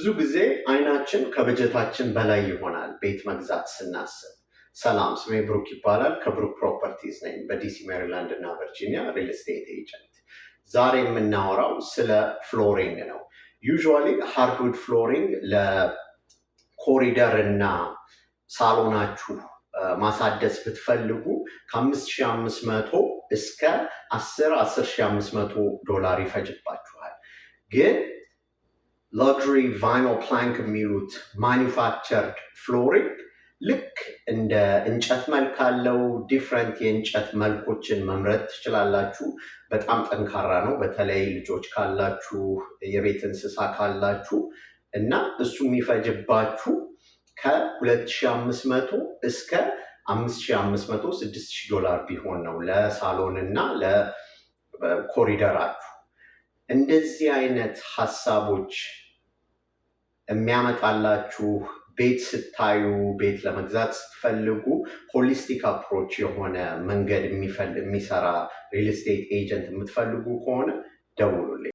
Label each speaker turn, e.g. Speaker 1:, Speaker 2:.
Speaker 1: ብዙ ጊዜ አይናችን ከበጀታችን በላይ ይሆናል ቤት መግዛት ስናስብ። ሰላም፣ ስሜ ብሩክ ይባላል። ከብሩክ ፕሮፐርቲዝ ነኝ። በዲሲ ሜሪላንድ እና ቨርጂኒያ ሪል ስቴት ኤጀንት። ዛሬ የምናወራው ስለ ፍሎሪንግ ነው። ዩዥዋሊ ሃርድውድ ፍሎሪንግ ለኮሪደር እና ሳሎናችሁ ማሳደስ ብትፈልጉ ከ5500 እስከ 10500 ዶላር ይፈጅባችኋል። ግን ሉክሪ ቫይኖል ፕላንክ የሚሉት ማኒፋክቸርድ ፍሎሪንግ ልክ እንደ እንጨት መልክ አለው። ዲፍረንት የእንጨት መልኮችን መምረጥ ትችላላችሁ። በጣም ጠንካራ ነው። በተለይ ልጆች ካላችሁ፣ የቤት እንስሳ ካላችሁ እና እሱ የሚፈጅባችሁ ከ2500 እስከ 5500 6000 ዶላር ቢሆን ነው ለሳሎን እና ለኮሪደራችሁ። እንደዚህ አይነት ሀሳቦች የሚያመጣላችሁ ቤት ስታዩ፣ ቤት ለመግዛት ስትፈልጉ ሆሊስቲክ አፕሮች የሆነ መንገድ የሚሰራ ሪል ስቴት ኤጀንት የምትፈልጉ ከሆነ ደውሉልኝ።